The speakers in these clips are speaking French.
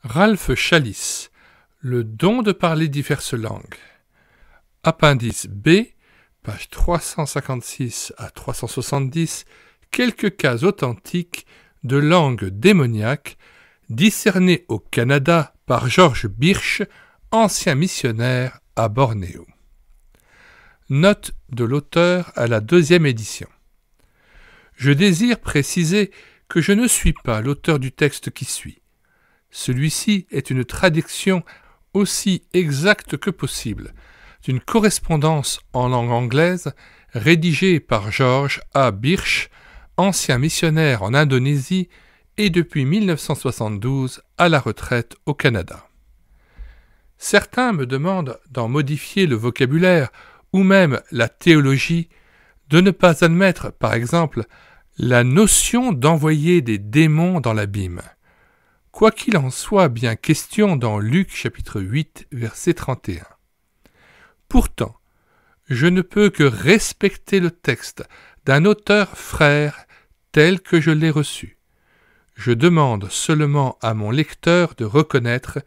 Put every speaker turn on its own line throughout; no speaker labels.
Ralph Chalice, le don de parler diverses langues. Appendice B, pages 356 à 370, quelques cas authentiques de langues démoniaques discernées au Canada par George Birch, ancien missionnaire à Bornéo. Note de l'auteur à la 2e édition. Je désire préciser que je ne suis pas l'auteur du texte qui suit. Celui-ci est une traduction aussi exacte que possible d'une correspondance en langue anglaise rédigée par George A. Birch, ancien missionnaire en Indonésie et depuis 1972 à la retraite au Canada. Certains me demandent d'en modifier le vocabulaire ou même la théologie, de ne pas admettre, par exemple, la notion d'envoyer des démons dans l'abîme. Quoi qu'il en soit bien question dans Luc chapitre 8, verset 31. Pourtant, je ne peux que respecter le texte d'un auteur frère tel que je l'ai reçu. Je demande seulement à mon lecteur de reconnaître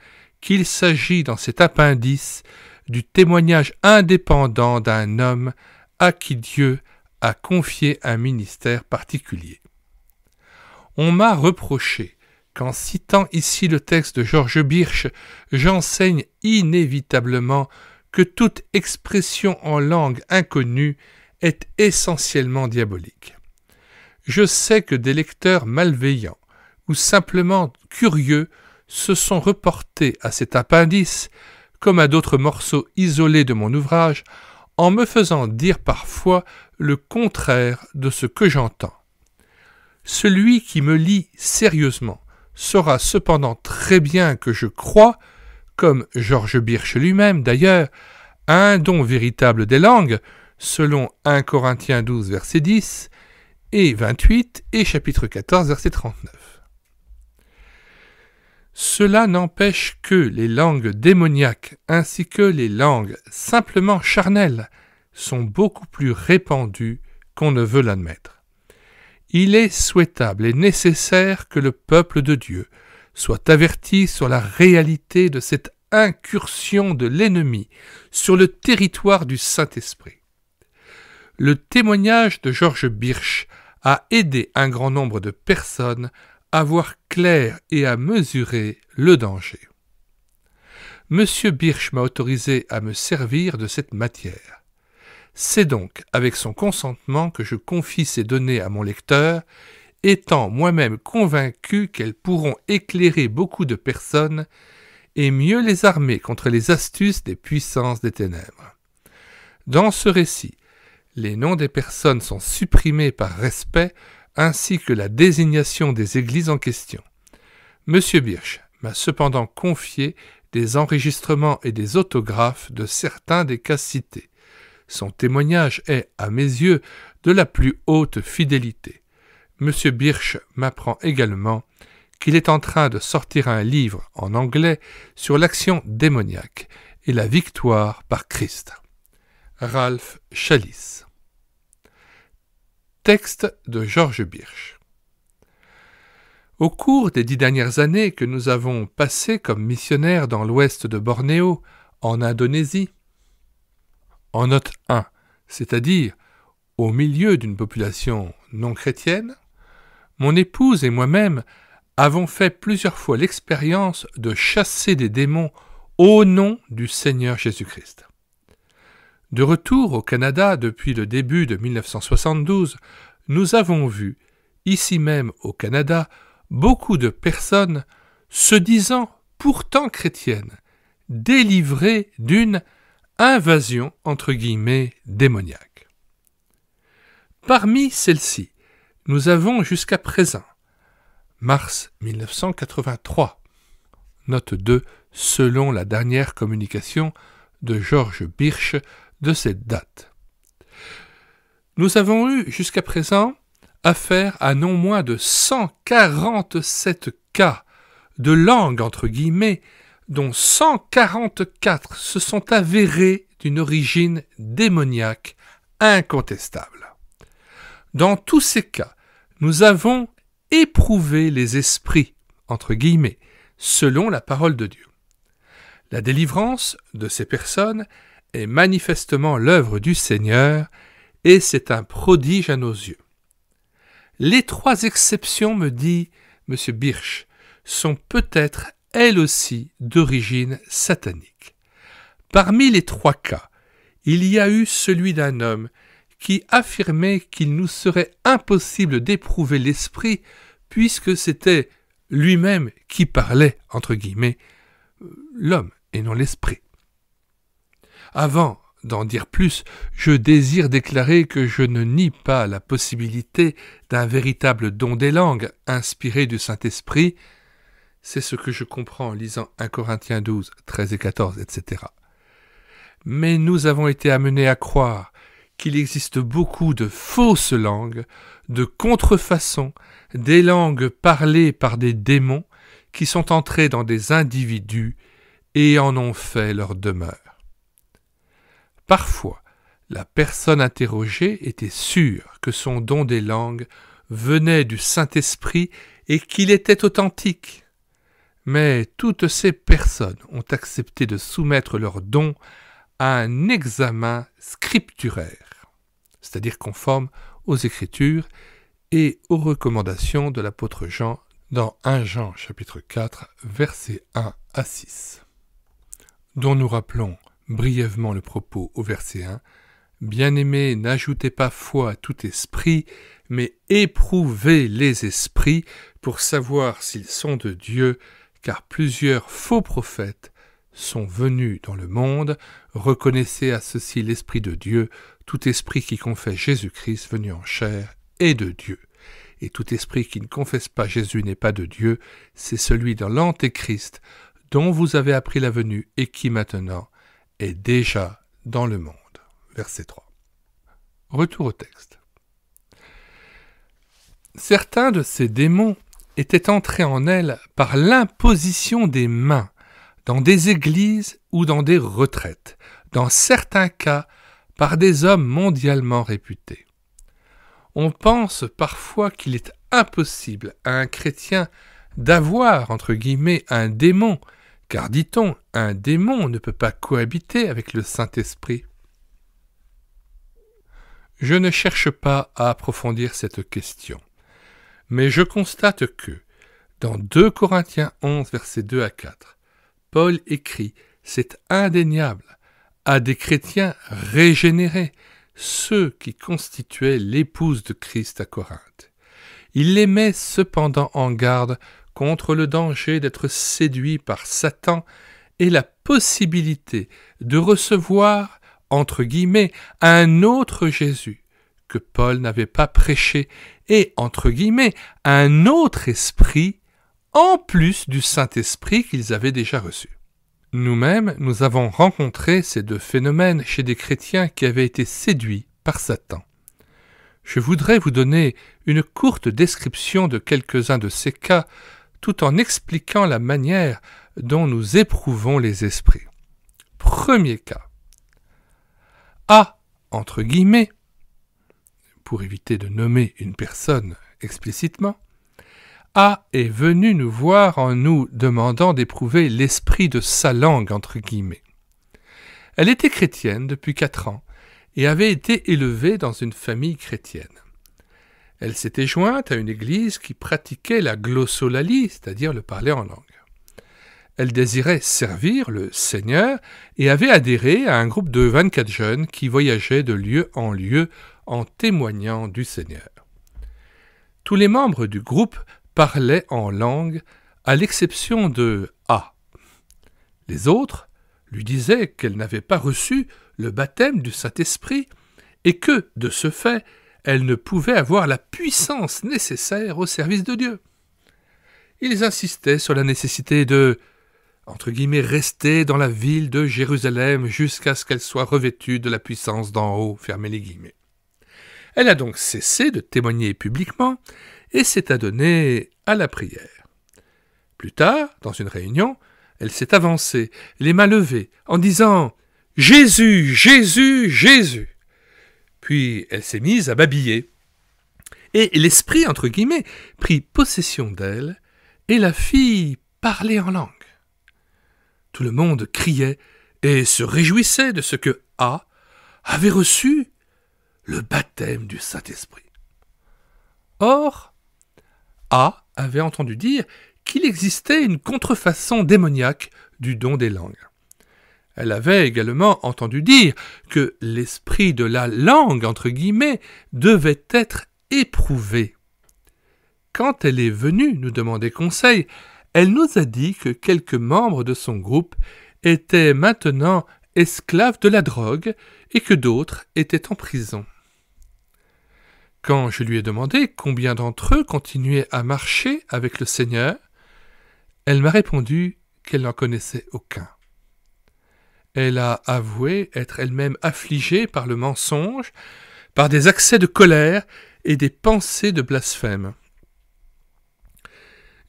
qu'il s'agit dans cet appendice du témoignage indépendant d'un homme à qui Dieu a confié un ministère particulier. On m'a reproché qu'en citant ici le texte de George Birch, j'enseigne inévitablement que toute expression en langue inconnue est essentiellement diabolique. Je sais que des lecteurs malveillants ou simplement curieux se sont reportés à cet appendice, comme à d'autres morceaux isolés de mon ouvrage, en me faisant dire parfois le contraire de ce que j'entends. Celui qui me lit sérieusement saura cependant très bien que je crois, comme George Birch lui-même d'ailleurs, à un don véritable des langues, selon 1 Corinthiens 12, verset 10, et 28, et chapitre 14, verset 39. Cela n'empêche que les langues démoniaques ainsi que les langues simplement charnelles sont beaucoup plus répandues qu'on ne veut l'admettre. Il est souhaitable et nécessaire que le peuple de Dieu soit averti sur la réalité de cette incursion de l'ennemi sur le territoire du Saint-Esprit. Le témoignage de George Birch a aidé un grand nombre de personnes à voir clair et à mesurer le danger. Monsieur Birch m'a autorisé à me servir de cette matière. C'est donc avec son consentement que je confie ces données à mon lecteur, étant moi-même convaincu qu'elles pourront éclairer beaucoup de personnes et mieux les armer contre les astuces des puissances des ténèbres. Dans ce récit, les noms des personnes sont supprimés par respect ainsi que la désignation des églises en question. Monsieur Birch m'a cependant confié des enregistrements et des autographes de certains des cas cités. Son témoignage est, à mes yeux, de la plus haute fidélité. Monsieur Birch m'apprend également qu'il est en train de sortir un livre en anglais sur l'action démoniaque et la victoire par Christ. Ralph Chalice. Texte de George Birch. Au cours des 10 dernières années que nous avons passées comme missionnaires dans l'ouest de Bornéo, en Indonésie, en note 1, c'est-à-dire au milieu d'une population non chrétienne, mon épouse et moi-même avons fait plusieurs fois l'expérience de chasser des démons au nom du Seigneur Jésus-Christ. De retour au Canada depuis le début de 1972, nous avons vu, ici même au Canada, beaucoup de personnes se disant pourtant chrétiennes, délivrées d'une invasion entre guillemets démoniaque. Parmi celles-ci, nous avons jusqu'à présent, mars 1983, note 2 selon la dernière communication de George Birch de cette date. Nous avons eu jusqu'à présent affaire à non moins de 147 cas de langue entre guillemets, dont 144 se sont avérés d'une origine démoniaque incontestable. Dans tous ces cas, nous avons éprouvé les esprits, entre guillemets, selon la parole de Dieu. La délivrance de ces personnes est manifestement l'œuvre du Seigneur et c'est un prodige à nos yeux. Les 3 exceptions, me dit M. Birch, sont peut-être elles aussi d'origine satanique. Parmi les 3 cas, il y a eu celui d'un homme qui affirmait qu'il nous serait impossible d'éprouver l'esprit puisque c'était lui-même qui parlait, entre guillemets, l'homme et non l'esprit. Avant d'en dire plus, je désire déclarer que je ne nie pas la possibilité d'un véritable don des langues inspiré du Saint-Esprit. C'est ce que je comprends en lisant 1 Corinthiens 12, 13 et 14, etc. Mais nous avons été amenés à croire qu'il existe beaucoup de fausses langues, de contrefaçons, des langues parlées par des démons qui sont entrés dans des individus et en ont fait leur demeure. Parfois, la personne interrogée était sûre que son don des langues venait du Saint-Esprit et qu'il était authentique. Mais toutes ces personnes ont accepté de soumettre leur don à un examen scripturaire, c'est-à-dire conforme aux Écritures et aux recommandations de l'apôtre Jean dans 1 Jean chapitre 4, versets 1 à 6, dont nous rappelons brièvement le propos au verset 1. « Bien-aimés, n'ajoutez pas foi à tout esprit, mais éprouvez les esprits pour savoir s'ils sont de Dieu, car plusieurs faux prophètes sont venus dans le monde. Reconnaissez à ceci l'Esprit de Dieu. Tout esprit qui confesse Jésus-Christ venu en chair est de Dieu. Et tout esprit qui ne confesse pas Jésus n'est pas de Dieu. C'est celui dans l'Antéchrist dont vous avez appris la venue et qui maintenant est déjà dans le monde. » Verset 3. Retour au texte. Certains de ces démons étaient entrés en elle par l'imposition des mains, dans des églises ou dans des retraites, dans certains cas par des hommes mondialement réputés. On pense parfois qu'il est impossible à un chrétien d'avoir, entre guillemets, un démon, car, dit-on, un démon ne peut pas cohabiter avec le Saint-Esprit. Je ne cherche pas à approfondir cette question, mais je constate que, dans 2 Corinthiens 11, versets 2 à 4, Paul écrit « C'est indéniable » à des chrétiens régénérés, ceux qui constituaient l'épouse de Christ à Corinthe. Il les met cependant en garde contre le danger d'être séduit par Satan et la possibilité de recevoir, entre guillemets, un autre Jésus que Paul n'avait pas prêché et, entre guillemets, un autre esprit en plus du Saint-Esprit qu'ils avaient déjà reçu. Nous-mêmes, nous avons rencontré ces 2 phénomènes chez des chrétiens qui avaient été séduits par Satan. Je voudrais vous donner une courte description de quelques-uns de ces cas, tout en expliquant la manière dont nous éprouvons les esprits. Premier cas. A, entre guillemets, pour éviter de nommer une personne explicitement, A est venu nous voir en nous demandant d'éprouver l'esprit de sa langue, entre guillemets. Elle était chrétienne depuis 4 ans et avait été élevée dans une famille chrétienne. Elle s'était jointe à une église qui pratiquait la glossolalie, c'est-à-dire le parler en langue. Elle désirait servir le Seigneur et avait adhéré à un groupe de 24 jeunes qui voyageaient de lieu en témoignant du Seigneur. Tous les membres du groupe parlaient en langue, à l'exception de A. Les autres lui disaient qu'elle n'avait pas reçu le baptême du Saint-Esprit et que, de ce fait, elle ne pouvait avoir la puissance nécessaire au service de Dieu. Ils insistaient sur la nécessité de, entre guillemets, rester dans la ville de Jérusalem jusqu'à ce qu'elle soit revêtue de la puissance d'en haut, fermez les guillemets. Elle a donc cessé de témoigner publiquement et s'est adonnée à la prière. Plus tard, dans une réunion, elle s'est avancée, les mains levées, en disant « Jésus, Jésus, Jésus !» Puis elle s'est mise à babiller. Et l'esprit, entre guillemets, prit possession d'elle, et la fille parler en langue. Tout le monde criait et se réjouissait de ce que A avait reçu le baptême du Saint-Esprit. Or, A avait entendu dire qu'il existait une contrefaçon démoniaque du don des langues. Elle avait également entendu dire que l'esprit de la langue, entre guillemets, devait être éprouvé. Quand elle est venue nous demander conseil, elle nous a dit que quelques membres de son groupe étaient maintenant esclaves de la drogue et que d'autres étaient en prison. Quand je lui ai demandé combien d'entre eux continuaient à marcher avec le Seigneur, elle m'a répondu qu'elle n'en connaissait aucun. Elle a avoué être elle-même affligée par le mensonge, par des accès de colère et des pensées de blasphème.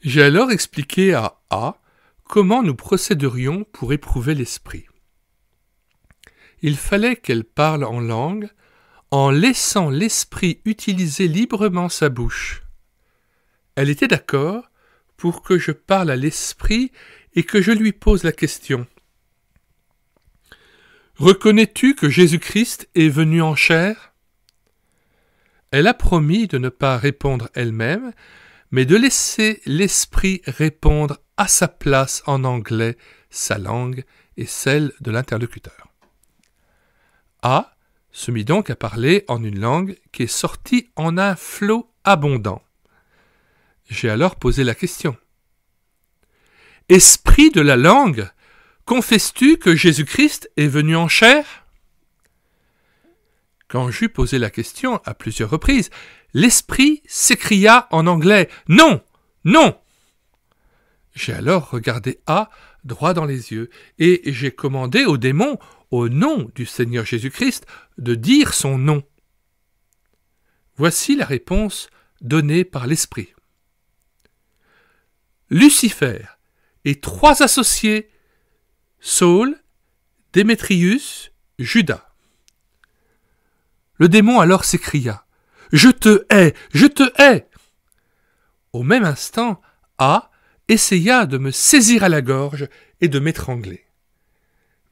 J'ai alors expliqué à A comment nous procéderions pour éprouver l'esprit. Il fallait qu'elle parle en langue, en laissant l'esprit utiliser librement sa bouche. Elle était d'accord pour que je parle à l'esprit et que je lui pose la question. Reconnais-tu que Jésus-Christ est venu en chair ? Elle a promis de ne pas répondre elle-même, mais de laisser l'esprit répondre à sa place en anglais, sa langue et celle de l'interlocuteur. A se mit donc à parler en une langue qui est sortie en un flot abondant. J'ai alors posé la question. « Esprit de la langue, confesses-tu que Jésus-Christ est venu en chair ?» Quand j'eus posé la question à plusieurs reprises, l'esprit s'écria en anglais « Non, non !» J'ai alors regardé A droit dans les yeux et j'ai commandé au démon, au nom du Seigneur Jésus-Christ, de dire son nom. Voici la réponse donnée par l'esprit. Lucifer et 3 associés, Saul, Démétrius, Judas. Le démon alors s'écria « Je te hais, je te hais !» Au même instant, A essaya de me saisir à la gorge et de m'étrangler.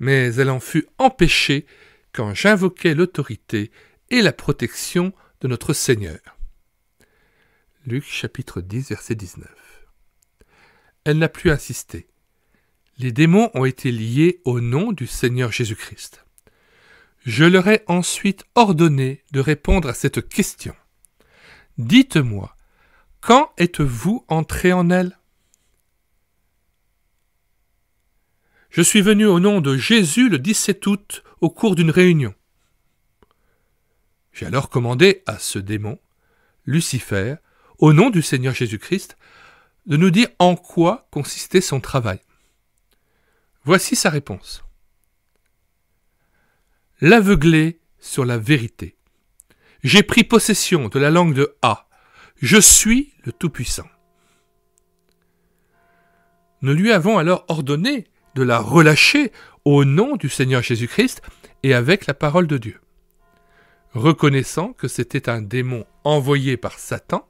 Mais elle en fut empêchée quand j'invoquai l'autorité et la protection de notre Seigneur. Luc chapitre 10, verset 19. Elle n'a plus insisté. Les démons ont été liés au nom du Seigneur Jésus-Christ. Je leur ai ensuite ordonné de répondre à cette question. Dites-moi, quand êtes-vous entrés en elle ? Je suis venu au nom de Jésus le 17 août au cours d'une réunion. J'ai alors commandé à ce démon, Lucifer, au nom du Seigneur Jésus-Christ, de nous dire en quoi consistait son travail. Voici sa réponse. L'aveugler sur la vérité. J'ai pris possession de la langue de A. Je suis le Tout-Puissant. Nous lui avons alors ordonné de la relâcher au nom du Seigneur Jésus-Christ et avec la parole de Dieu. Reconnaissant que c'était un démon envoyé par Satan,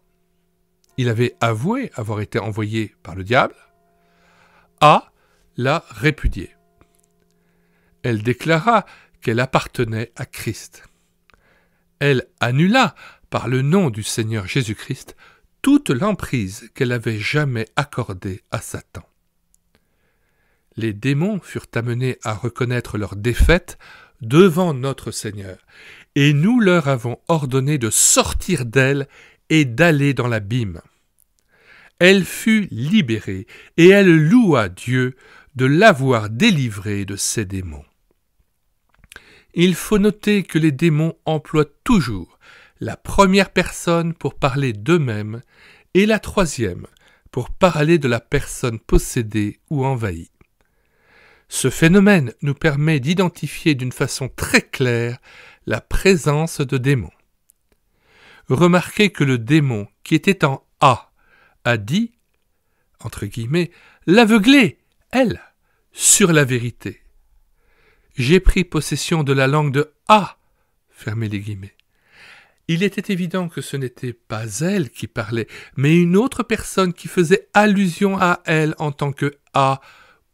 il avait avoué avoir été envoyé par le diable, A l'a répudié. Elle déclara qu'elle appartenait à Christ. Elle annula, par le nom du Seigneur Jésus-Christ, toute l'emprise qu'elle avait jamais accordée à Satan. Les démons furent amenés à reconnaître leur défaite devant notre Seigneur, et nous leur avons ordonné de sortir d'elle et d'aller dans l'abîme. Elle fut libérée, et elle loua Dieu de l'avoir délivrée de ces démons. Il faut noter que les démons emploient toujours la première personne pour parler d'eux-mêmes et la troisième pour parler de la personne possédée ou envahie. Ce phénomène nous permet d'identifier d'une façon très claire la présence de démons. Remarquez que le démon qui était en A a dit, entre guillemets, l'aveugler, elle, sur la vérité. J'ai pris possession de la langue de A, fermez les guillemets. Il était évident que ce n'était pas elle qui parlait, mais une autre personne qui faisait allusion à elle en tant que A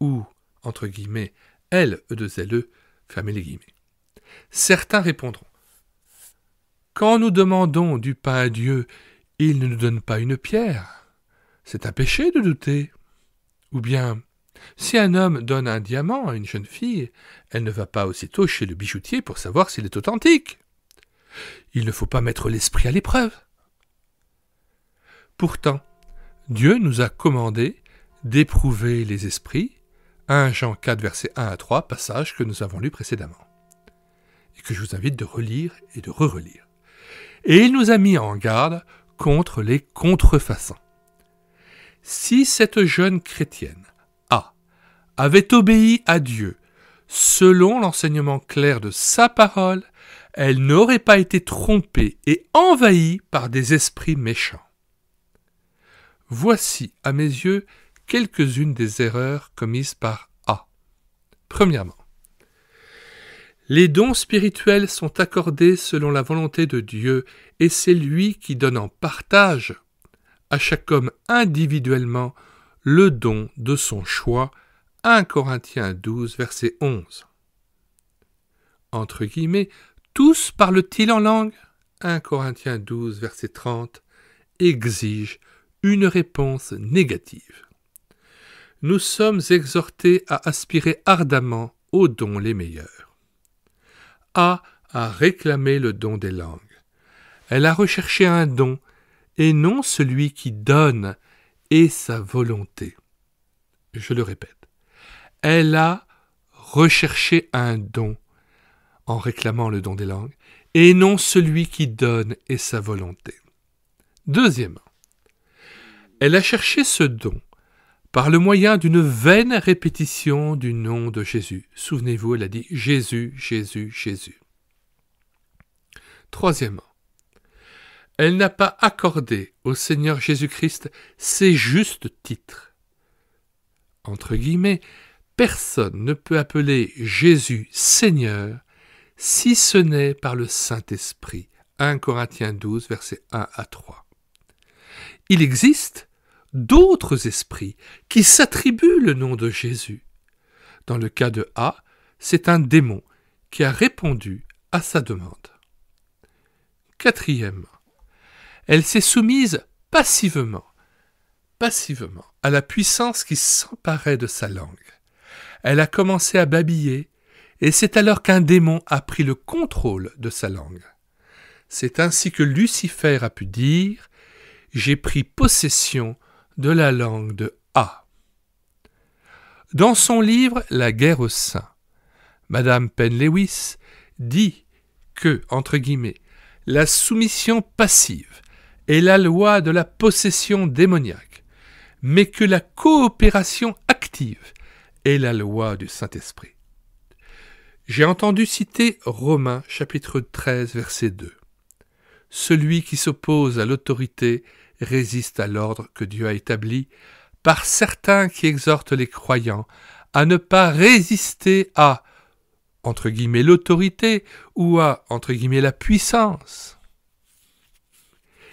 ou, entre guillemets, elle, E2LE, fermez les guillemets. Certains répondront: quand nous demandons du pain à Dieu, il ne nous donne pas une pierre. C'est un péché de douter. Ou bien, si un homme donne un diamant à une jeune fille, elle ne va pas aussitôt chez le bijoutier pour savoir s'il est authentique. Il ne faut pas mettre l'esprit à l'épreuve. Pourtant, Dieu nous a commandé d'éprouver les esprits, 1 Jean 4, versets 1 à 3, passage que nous avons lu précédemment, et que je vous invite de relire et de re-relire. Et il nous a mis en garde contre les contrefaçons. Si cette jeune chrétienne, A, avait obéi à Dieu selon l'enseignement clair de sa parole, elle n'aurait pas été trompée et envahie par des esprits méchants. Voici, à mes yeux, quelques-unes des erreurs commises par A. Premièrement, les dons spirituels sont accordés selon la volonté de Dieu et c'est lui qui donne en partage à chaque homme individuellement le don de son choix. 1 Corinthiens 12, verset 11. Entre guillemets, tous parlent-ils en langue? 1 Corinthiens 12, verset 30, exige une réponse négative. Nous sommes exhortés à aspirer ardemment aux dons les meilleurs. A a réclamé le don des langues. Elle a recherché un don et non celui qui donne et sa volonté. Je le répète, elle a recherché un don en réclamant le don des langues, et non celui qui donne et sa volonté. Deuxièmement, elle a cherché ce don par le moyen d'une vaine répétition du nom de Jésus. Souvenez-vous, elle a dit « Jésus, Jésus, Jésus ». Troisièmement, elle n'a pas accordé au Seigneur Jésus-Christ ses justes titres. Entre guillemets, personne ne peut appeler Jésus Seigneur si ce n'est par le Saint-Esprit. 1 Corinthiens 12, versets 1 à 3. Il existe d'autres esprits qui s'attribuent le nom de Jésus. Dans le cas de A, c'est un démon qui a répondu à sa demande. Quatrièmement, elle s'est soumise passivement à la puissance qui s'emparait de sa langue. Elle a commencé à babiller, et c'est alors qu'un démon a pris le contrôle de sa langue. C'est ainsi que Lucifer a pu dire « J'ai pris possession de la langue de A ». Dans son livre « La guerre aux saints », Madame Penn Lewis dit que, entre guillemets, la soumission passive est la loi de la possession démoniaque, mais que la coopération active est la loi du Saint-Esprit. J'ai entendu citer Romains chapitre 13 verset 2. Celui qui s'oppose à l'autorité résiste à l'ordre que Dieu a établi par certains qui exhortent les croyants à ne pas résister à, entre guillemets, l'autorité ou à, entre guillemets, la puissance.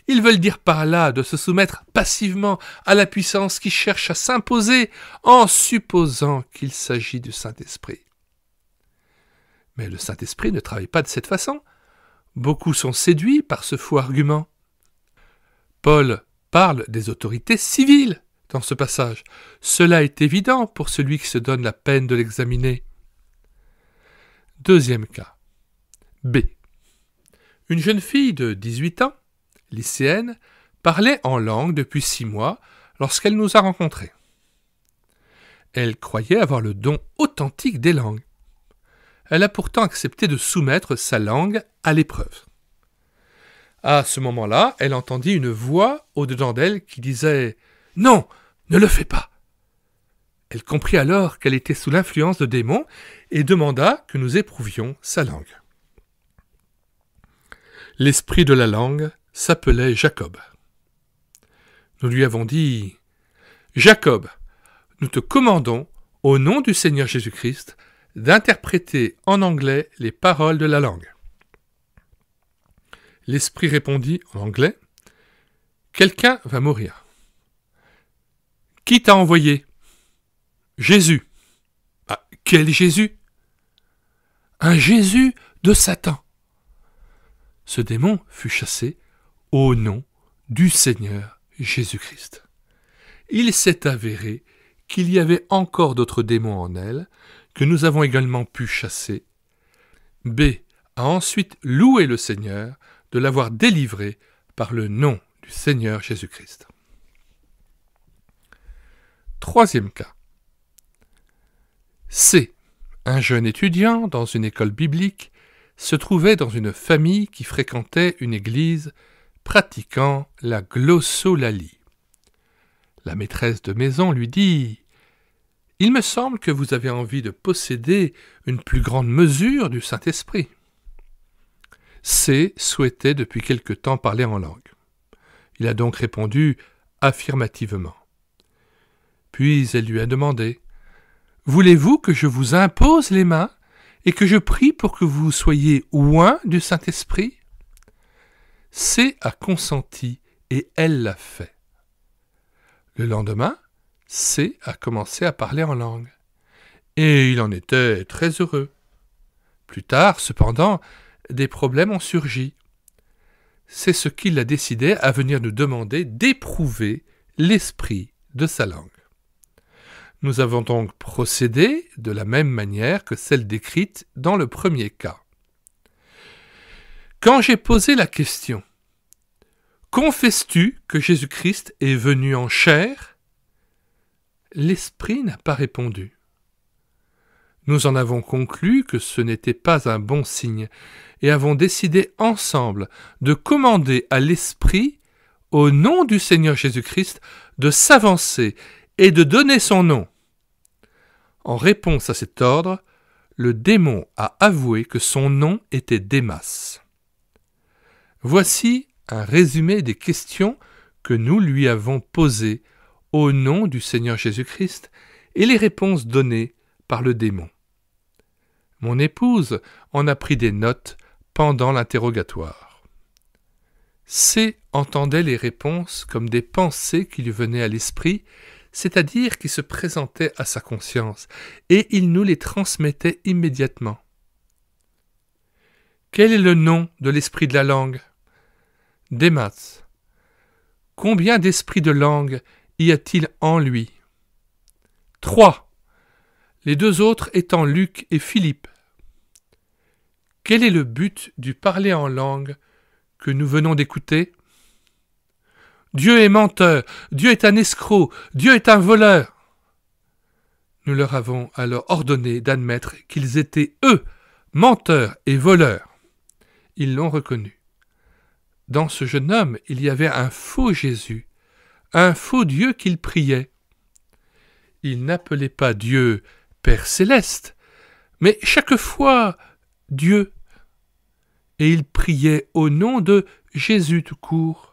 Ils veulent dire par là de se soumettre passivement à la puissance qui cherche à s'imposer en supposant qu'il s'agit du Saint-Esprit. Mais le Saint-Esprit ne travaille pas de cette façon. Beaucoup sont séduits par ce faux argument. Paul parle des autorités civiles dans ce passage. Cela est évident pour celui qui se donne la peine de l'examiner. Deuxième cas. B. Une jeune fille de 18 ans, lycéenne, parlait en langue depuis 6 mois lorsqu'elle nous a rencontrés. Elle croyait avoir le don authentique des langues. Elle a pourtant accepté de soumettre sa langue à l'épreuve. À ce moment-là, elle entendit une voix au-dedans d'elle qui disait « Non, ne le fais pas !» Elle comprit alors qu'elle était sous l'influence de démons et demanda que nous éprouvions sa langue. L'esprit de la langue s'appelait Jacob. Nous lui avons dit « Jacob, nous te commandons, au nom du Seigneur Jésus-Christ, d'interpréter en anglais les paroles de la langue. » L'esprit répondit en anglais, « Quelqu'un va mourir. »« Qui t'a envoyé ?»« Jésus. »« Ah, quel Jésus ?»« Un Jésus de Satan. » Ce démon fut chassé au nom du Seigneur Jésus-Christ. Il s'est avéré qu'il y avait encore d'autres démons en elle, que nous avons également pu chasser. B a ensuite loué le Seigneur de l'avoir délivré par le nom du Seigneur Jésus-Christ. Troisième cas. C, un jeune étudiant dans une école biblique, se trouvait dans une famille qui fréquentait une église pratiquant la glossolalie. La maîtresse de maison lui dit « Il me semble que vous avez envie de posséder une plus grande mesure du Saint-Esprit. » C souhaitait depuis quelque temps parler en langue. Il a donc répondu affirmativement. Puis elle lui a demandé « Voulez-vous que je vous impose les mains et que je prie pour que vous soyez oints du Saint-Esprit » C a consenti et elle l'a fait. Le lendemain, C a commencé à parler en langue. Et il en était très heureux. Plus tard, cependant, des problèmes ont surgi. C'est ce qui l'a décidé à venir nous demander d'éprouver l'esprit de sa langue. Nous avons donc procédé de la même manière que celle décrite dans le premier cas. Quand j'ai posé la question « Confesses-tu que Jésus-Christ est venu en chair ?» l'esprit n'a pas répondu. Nous en avons conclu que ce n'était pas un bon signe et avons décidé ensemble de commander à l'esprit, au nom du Seigneur Jésus-Christ, de s'avancer et de donner son nom. En réponse à cet ordre, le démon a avoué que son nom était Démas. Voici un résumé des questions que nous lui avons posées au nom du Seigneur Jésus-Christ et les réponses données par le démon. Mon épouse en a pris des notes pendant l'interrogatoire. C entendait les réponses comme des pensées qui lui venaient à l'esprit, c'est-à-dire qui se présentaient à sa conscience, et il nous les transmettait immédiatement. Quel est le nom de l'esprit de la langue ? Démas. Combien d'esprits de langue y a-t-il en lui ? 3. Les deux autres étant Luc et Philippe. Quel est le but du parler en langue que nous venons d'écouter ? Dieu est menteur, Dieu est un escroc, Dieu est un voleur. Nous leur avons alors ordonné d'admettre qu'ils étaient, eux, menteurs et voleurs. Ils l'ont reconnu. Dans ce jeune homme, il y avait un faux Jésus, un faux Dieu qu'il priait. Il n'appelait pas Dieu Père Céleste, mais chaque fois Dieu. Et il priait au nom de Jésus tout court.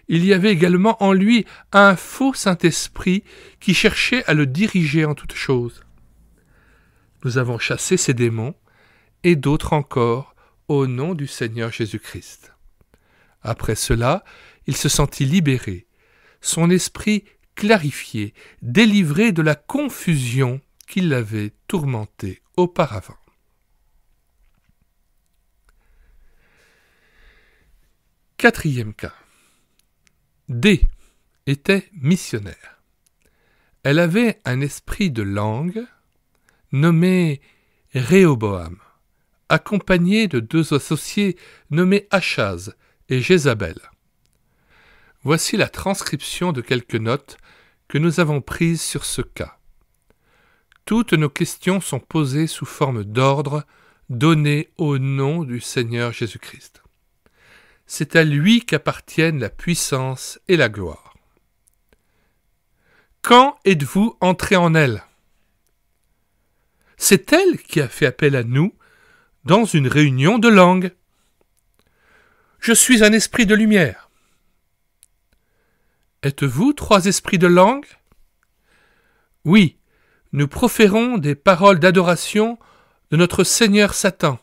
Il y avait également en lui un faux Saint-Esprit qui cherchait à le diriger en toutes choses. Nous avons chassé ces démons et d'autres encore au nom du Seigneur Jésus-Christ. Après cela, il se sentit libéré, son esprit clarifié, délivré de la confusion qui l'avait tourmenté auparavant. Quatrième cas. D était missionnaire. Elle avait un esprit de langue nommé Réhoboam, accompagné de deux associés nommés Achaz et Jézabel. Voici la transcription de quelques notes que nous avons prises sur ce cas. Toutes nos questions sont posées sous forme d'ordre donné au nom du Seigneur Jésus-Christ. C'est à lui qu'appartiennent la puissance et la gloire. Quand êtes-vous entrés en elle ? C'est elle qui a fait appel à nous dans une réunion de langue. Je suis un esprit de lumière. Êtes-vous 3 esprits de langue ? Oui, nous proférons des paroles d'adoration de notre Seigneur Satan.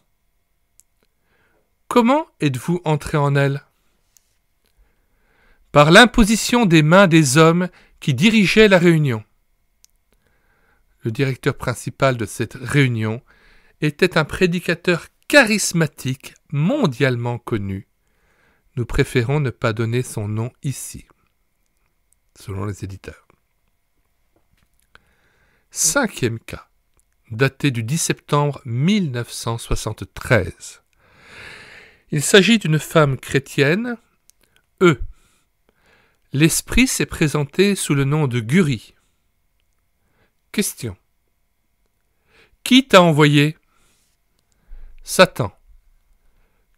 Comment êtes-vous entré en elle? Par l'imposition des mains des hommes qui dirigeaient la réunion. Le directeur principal de cette réunion était un prédicateur charismatique mondialement connu. Nous préférons ne pas donner son nom ici, selon les éditeurs. 5e cas, daté du 10 septembre 1973. Il s'agit d'une femme chrétienne. L'esprit s'est présenté sous le nom de Guri. Question. Qui t'a envoyé? Satan.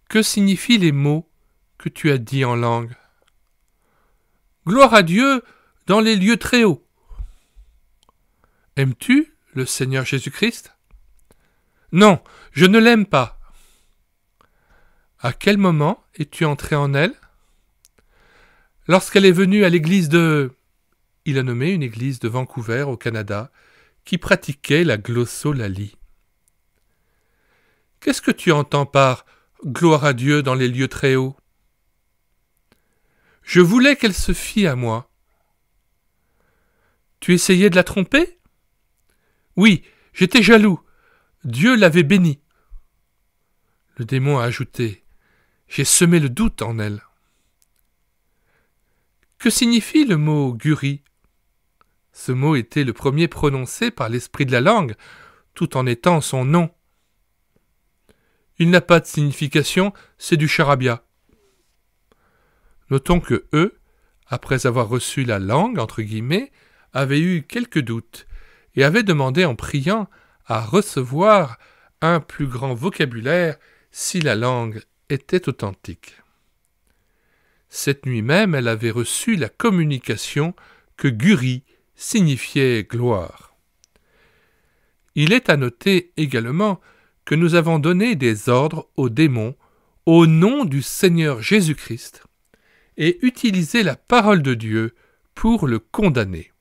Que signifient les mots que tu as dits en langue? Gloire à Dieu dans les lieux très hauts. Aimes-tu le Seigneur Jésus-Christ? Non, je ne l'aime pas. À quel moment es-tu entré en elle? Lorsqu'elle est venue à l'église de... Il a nommé une église de Vancouver, au Canada, qui pratiquait la glossolalie. Qu'est-ce que tu entends par « gloire à Dieu dans les lieux très hauts » ? Je voulais qu'elle se fie à moi. Tu essayais de la tromper? Oui, j'étais jaloux. Dieu l'avait bénie. Le démon a ajouté « J'ai semé le doute en elle. » Que signifie le mot « guri » ? Ce mot était le premier prononcé par l'esprit de la langue, tout en étant son nom. Il n'a pas de signification, c'est du charabia. Notons que eux, après avoir reçu la langue, entre guillemets, avaient eu quelques doutes et avaient demandé en priant à recevoir un plus grand vocabulaire si la langue était authentique. Cette nuit même, elle avait reçu la communication que Guri signifiait gloire. Il est à noter également que nous avons donné des ordres aux démons au nom du Seigneur Jésus-Christ et utilisé la parole de Dieu pour le condamner.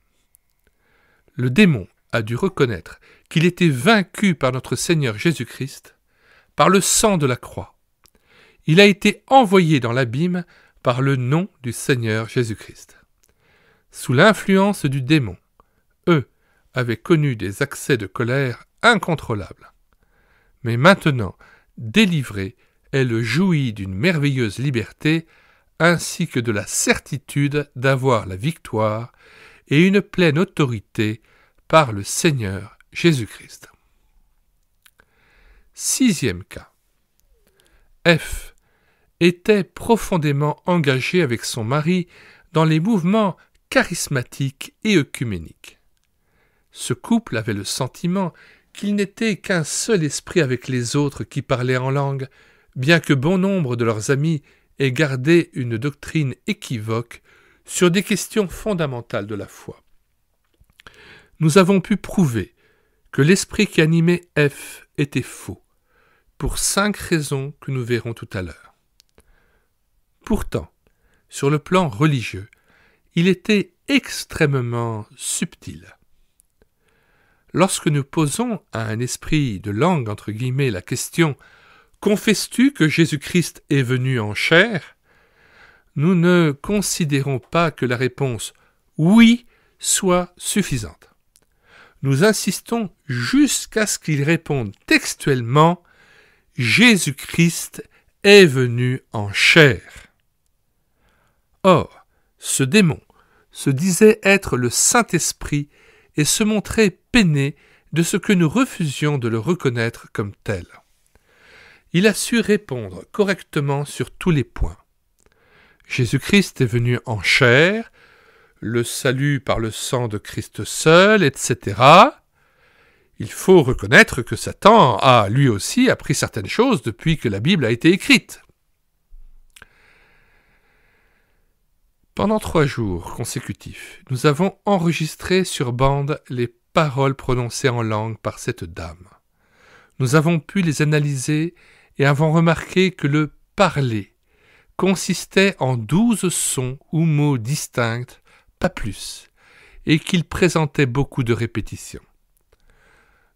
Le démon a dû reconnaître qu'il était vaincu par notre Seigneur Jésus-Christ, par le sang de la croix. Il a été envoyé dans l'abîme par le nom du Seigneur Jésus-Christ. Sous l'influence du démon, eux avaient connu des accès de colère incontrôlables. Mais maintenant, délivré, elle jouit d'une merveilleuse liberté ainsi que de la certitude d'avoir la victoire et une pleine autorité par le Seigneur Jésus-Christ. 6e cas. F. était profondément engagée avec son mari dans les mouvements charismatiques et œcuméniques. Ce couple avait le sentiment qu'il n'était qu'un seul esprit avec les autres qui parlaient en langue, bien que bon nombre de leurs amis aient gardé une doctrine équivoque sur des questions fondamentales de la foi. Nous avons pu prouver que l'esprit qui animait F était faux, pour 5 raisons que nous verrons tout à l'heure. Pourtant, sur le plan religieux, il était extrêmement subtil. Lorsque nous posons à un esprit de langue, entre guillemets, la question « Confesses-tu que Jésus-Christ est venu en chair ?» nous ne considérons pas que la réponse « oui » soit suffisante. Nous insistons jusqu'à ce qu'il réponde textuellement « Jésus-Christ est venu en chair ». Or, ce démon se disait être le Saint-Esprit et se montrait peiné de ce que nous refusions de le reconnaître comme tel. Il a su répondre correctement sur tous les points. Jésus-Christ est venu en chair, le salut par le sang de Christ seul, etc. Il faut reconnaître que Satan a lui aussi appris certaines choses depuis que la Bible a été écrite. Pendant 3 jours consécutifs, nous avons enregistré sur bande les paroles prononcées en langue par cette dame. Nous avons pu les analyser et avons remarqué que le « parler » consistait en 12 sons ou mots distincts, pas plus, et qu'il présentait beaucoup de répétitions.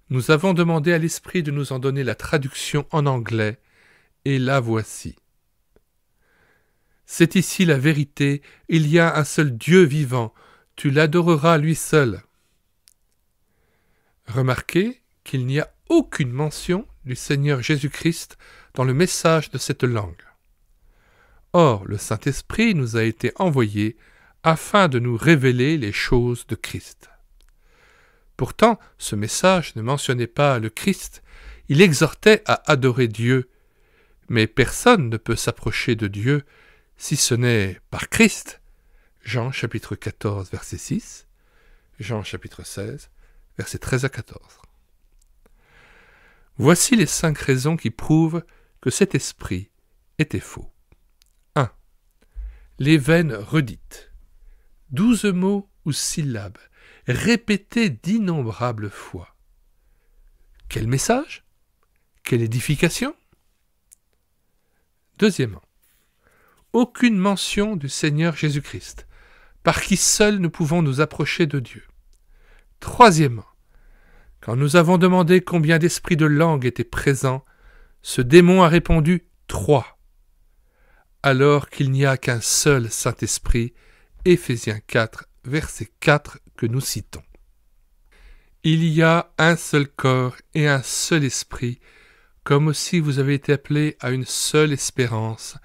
Nous avons demandé à l'esprit de nous en donner la traduction en anglais, et la voici. C'est ici la vérité, il y a un seul Dieu vivant, tu l'adoreras lui seul. Remarquez qu'il n'y a aucune mention du Seigneur Jésus-Christ dans le message de cette langue. Or, le Saint-Esprit nous a été envoyé afin de nous révéler les choses de Christ. Pourtant, ce message ne mentionnait pas le Christ, il exhortait à adorer Dieu, mais personne ne peut s'approcher de Dieu si ce n'est par Christ. Jean chapitre 14, verset 6, Jean chapitre 16, versets 13 à 14. Voici les 5 raisons qui prouvent que cet esprit était faux. 1. Les vaines redites. 12 mots ou syllabes, répétés d'innombrables fois. Quel message? Quelle édification? Deuxièmement, aucune mention du Seigneur Jésus-Christ, par qui seul nous pouvons nous approcher de Dieu. Troisièmement, quand nous avons demandé combien d'esprits de langue étaient présents, ce démon a répondu 3, alors qu'il n'y a qu'un seul Saint-Esprit, Éphésiens 4, verset 4 que nous citons. Il y a un seul corps et un seul esprit, comme aussi vous avez été appelés à une seule espérance.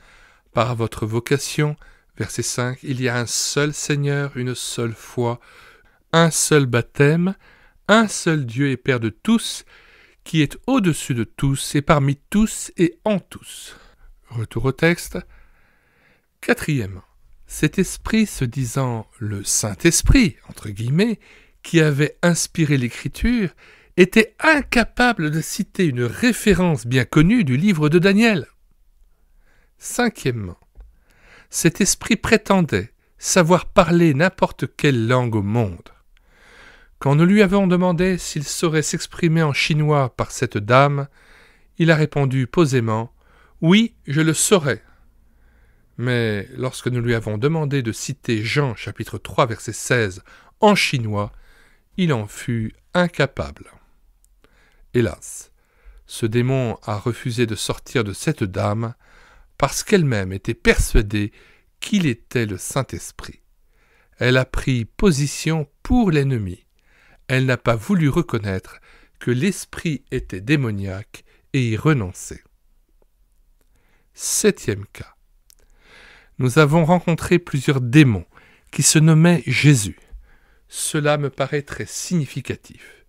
Par votre vocation, verset 5, il y a un seul Seigneur, une seule foi, un seul baptême, un seul Dieu et Père de tous, qui est au-dessus de tous et parmi tous et en tous. Retour au texte. Quatrièmement, cet esprit se disant le Saint-Esprit, entre guillemets, qui avait inspiré l'Écriture, était incapable de citer une référence bien connue du livre de Daniel. Cinquièmement, cet esprit prétendait savoir parler n'importe quelle langue au monde. Quand nous lui avons demandé s'il saurait s'exprimer en chinois par cette dame, il a répondu posément « Oui, je le saurais ». Mais lorsque nous lui avons demandé de citer Jean chapitre 3 verset 16 en chinois, il en fut incapable. Hélas, ce démon a refusé de sortir de cette dame parce qu'elle-même était persuadée qu'il était le Saint-Esprit. Elle a pris position pour l'ennemi. Elle n'a pas voulu reconnaître que l'esprit était démoniaque et y renoncer. 7e cas. Nous avons rencontré plusieurs démons qui se nommaient Jésus. Cela me paraît très significatif.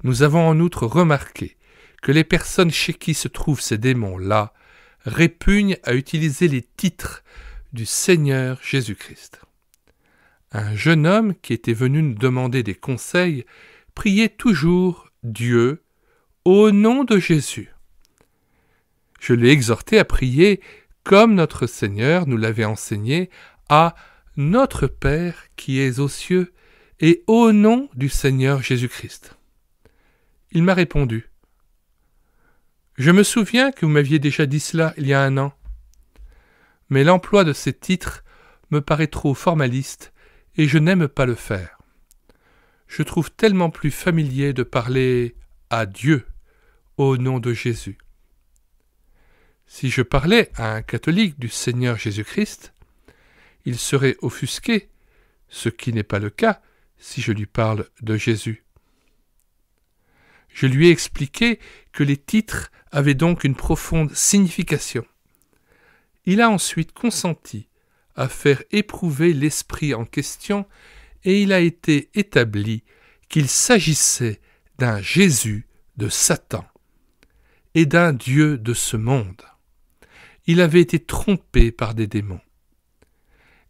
Nous avons en outre remarqué que les personnes chez qui se trouvent ces démons-là répugnent à utiliser les titres du Seigneur Jésus-Christ. Un jeune homme qui était venu nous demander des conseils priait toujours Dieu au nom de Jésus. Je l'ai exhorté à prier comme notre Seigneur nous l'avait enseigné à notre Père qui es aux cieux et au nom du Seigneur Jésus-Christ. Il m'a répondu « Je me souviens que vous m'aviez déjà dit cela il y a 1 an, mais l'emploi de ces titres me paraît trop formaliste et je n'aime pas le faire. Je trouve tellement plus familier de parler à Dieu au nom de Jésus. Si je parlais à un catholique du Seigneur Jésus-Christ, il serait offusqué, ce qui n'est pas le cas si je lui parle de Jésus. Je lui ai expliqué que les titres avaient donc une profonde signification. Il a ensuite consenti à faire éprouver l'esprit en question et il a été établi qu'il s'agissait d'un Jésus de Satan et d'un Dieu de ce monde. Il avait été trompé par des démons.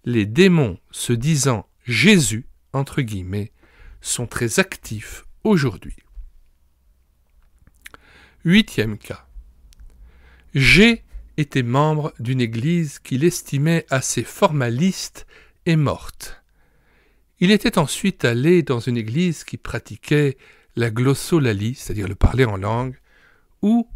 Les démons se disant Jésus, entre guillemets, sont très actifs aujourd'hui. 8e cas. G était membre d'une église qu'il estimait assez formaliste et morte. Il était ensuite allé dans une église qui pratiquait la glossolalie, c'est-à-dire le parler en langue, où,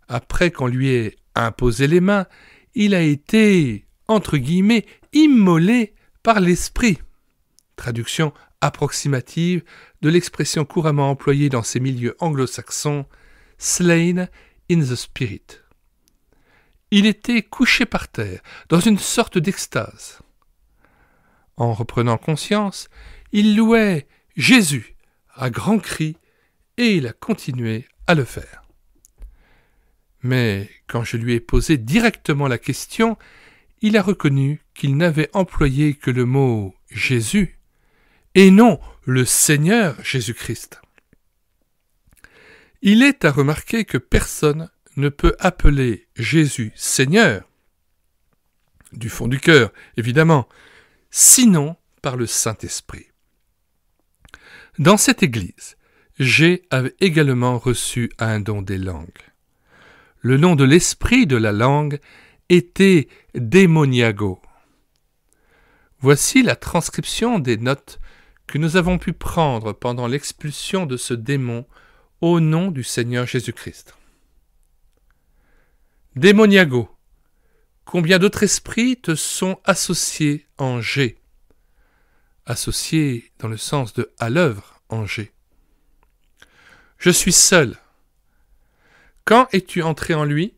après qu'on lui ait imposé les mains, il a été, entre guillemets, immolé par l'esprit. Traduction approximative de l'expression couramment employée dans ces milieux anglo-saxons, slain in the spirit. Il était couché par terre, dans une sorte d'extase. En reprenant conscience, il louait Jésus à grands cris, et il a continué à le faire. Mais quand je lui ai posé directement la question, il a reconnu qu'il n'avait employé que le mot « Jésus » et non le Seigneur Jésus-Christ. Il est à remarquer que personne ne peut appeler Jésus Seigneur, du fond du cœur, évidemment, sinon par le Saint-Esprit. Dans cette église, G avait également reçu un don des langues. Le nom de l'esprit de la langue était démoniago. Voici la transcription des notes que nous avons pu prendre pendant l'expulsion de ce démon au nom du Seigneur Jésus-Christ. Démoniago, combien d'autres esprits te sont associés en G? Associés dans le sens de à l'œuvre en G. Je suis seul. Quand es-tu entré en lui?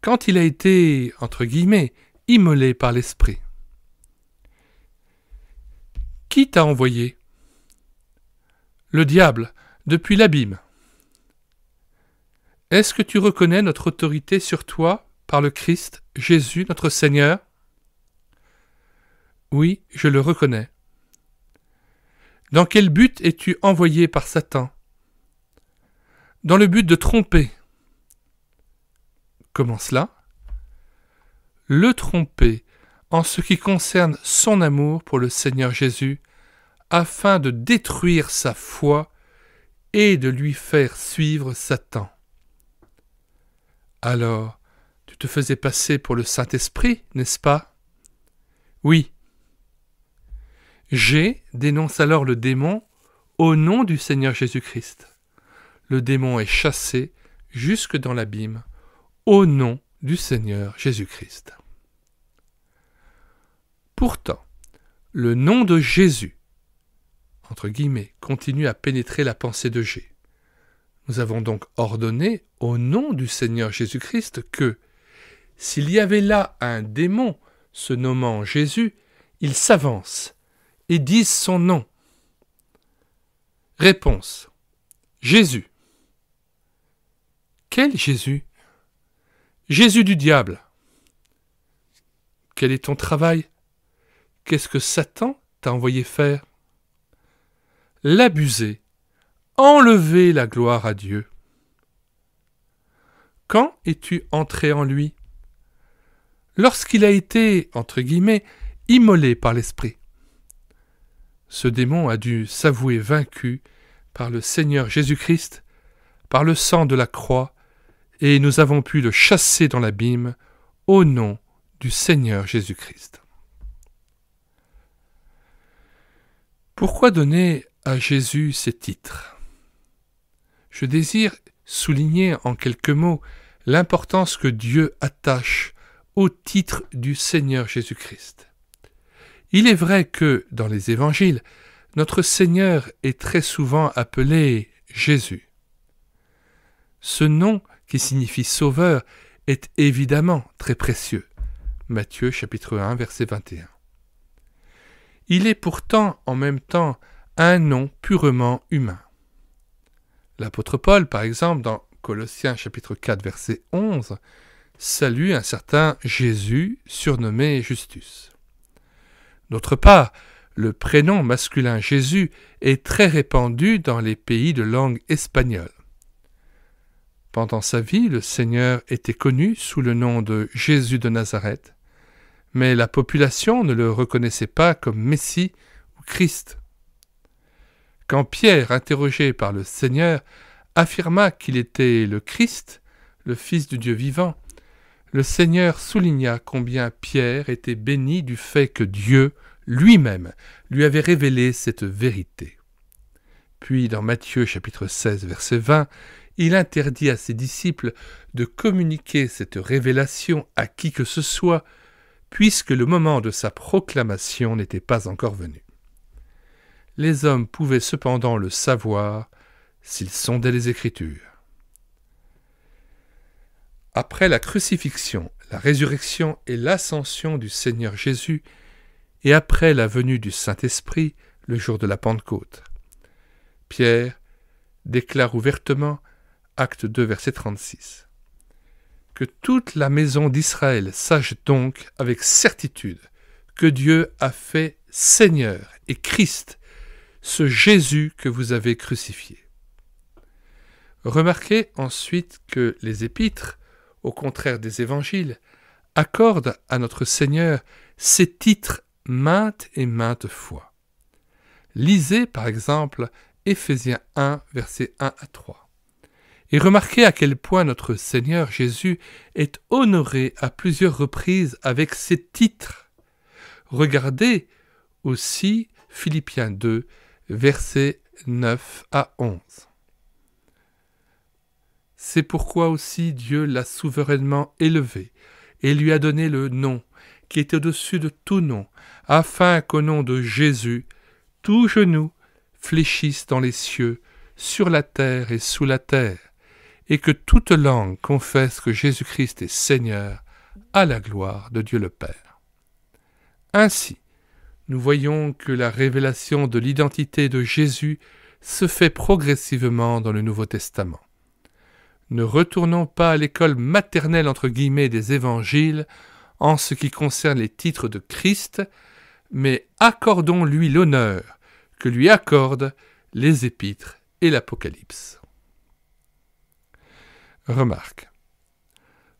Quand il a été, entre guillemets, immolé par l'esprit. Qui t'a envoyé? Le diable, depuis l'abîme. Est-ce que tu reconnais notre autorité sur toi par le Christ, Jésus, notre Seigneur? Oui, je le reconnais. Dans quel but es-tu envoyé par Satan? Dans le but de tromper. Comment cela? Le tromper en ce qui concerne son amour pour le Seigneur Jésus, afin de détruire sa foi et de lui faire suivre Satan. Alors, tu te faisais passer pour le Saint-Esprit, n'est-ce pas? Oui. G dénonce alors le démon au nom du Seigneur Jésus-Christ. Le démon est chassé jusque dans l'abîme au nom du Seigneur Jésus-Christ. Pourtant, le nom de Jésus, entre guillemets, continue à pénétrer la pensée de G. Nous avons donc ordonné au nom du Seigneur Jésus-Christ que, s'il y avait là un démon se nommant Jésus, il s'avance et dise son nom. Réponse. Jésus. Quel Jésus? Jésus du diable. Quel est ton travail? Qu'est-ce que Satan t'a envoyé faire? L'abuser, enlever la gloire à Dieu. Quand es-tu entré en lui? Lorsqu'il a été, entre guillemets, immolé par l'Esprit. Ce démon a dû s'avouer vaincu par le Seigneur Jésus-Christ, par le sang de la croix, et nous avons pu le chasser dans l'abîme au nom du Seigneur Jésus-Christ. Pourquoi donner à Jésus ces titres? Je désire souligner en quelques mots l'importance que Dieu attache au titre du Seigneur Jésus-Christ. Il est vrai que, dans les évangiles, notre Seigneur est très souvent appelé Jésus. Ce nom, qui signifie sauveur, est évidemment très précieux. Matthieu chapitre 1, verset 21. Il est pourtant en même temps un nom purement humain. L'apôtre Paul, par exemple, dans Colossiens chapitre 4, verset 11, salue un certain Jésus surnommé Justus. D'autre part, le prénom masculin Jésus est très répandu dans les pays de langue espagnole. Pendant sa vie, le Seigneur était connu sous le nom de Jésus de Nazareth, mais la population ne le reconnaissait pas comme Messie ou Christ. Quand Pierre, interrogé par le Seigneur, affirma qu'il était le Christ, le Fils du Dieu vivant, le Seigneur souligna combien Pierre était béni du fait que Dieu lui-même lui avait révélé cette vérité. Puis dans Matthieu chapitre 16 verset 20, il interdit à ses disciples de communiquer cette révélation à qui que ce soit, puisque le moment de sa proclamation n'était pas encore venu. Les hommes pouvaient cependant le savoir s'ils sondaient les Écritures. Après la crucifixion, la résurrection et l'ascension du Seigneur Jésus, et après la venue du Saint-Esprit, le jour de la Pentecôte. Pierre déclare ouvertement, acte 2, verset 36, « Que toute la maison d'Israël sache donc avec certitude que Dieu a fait Seigneur et Christ, ce Jésus que vous avez crucifié. » Remarquez ensuite que les épîtres, au contraire des évangiles, accordent à notre Seigneur ces titres maintes et maintes fois. Lisez par exemple Éphésiens 1, versets 1 à 3. Et remarquez à quel point notre Seigneur Jésus est honoré à plusieurs reprises avec ces titres. Regardez aussi Philippiens 2, versets 9 à 11. C'est pourquoi aussi Dieu l'a souverainement élevé et lui a donné le nom qui est au-dessus de tout nom, afin qu'au nom de Jésus, tout genou fléchisse dans les cieux, sur la terre et sous la terre, et que toute langue confesse que Jésus-Christ est Seigneur, à la gloire de Dieu le Père. Ainsi, nous voyons que la révélation de l'identité de Jésus se fait progressivement dans le Nouveau Testament. Ne retournons pas à l'école maternelle entre guillemets des évangiles en ce qui concerne les titres de Christ, mais accordons-lui l'honneur que lui accordent les épîtres et l'Apocalypse. Remarque.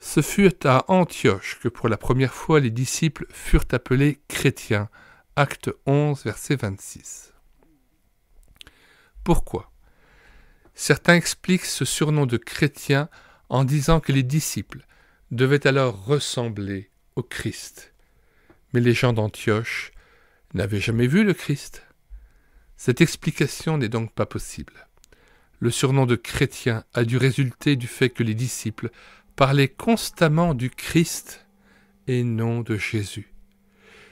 Ce fut à Antioche que pour la première fois les disciples furent appelés chrétiens. Acte 11, verset 26. Pourquoi ? Certains expliquent ce surnom de chrétien en disant que les disciples devaient alors ressembler au Christ. Mais les gens d'Antioche n'avaient jamais vu le Christ. Cette explication n'est donc pas possible. Le surnom de chrétien a dû résulter du fait que les disciples parlaient constamment du Christ et non de Jésus.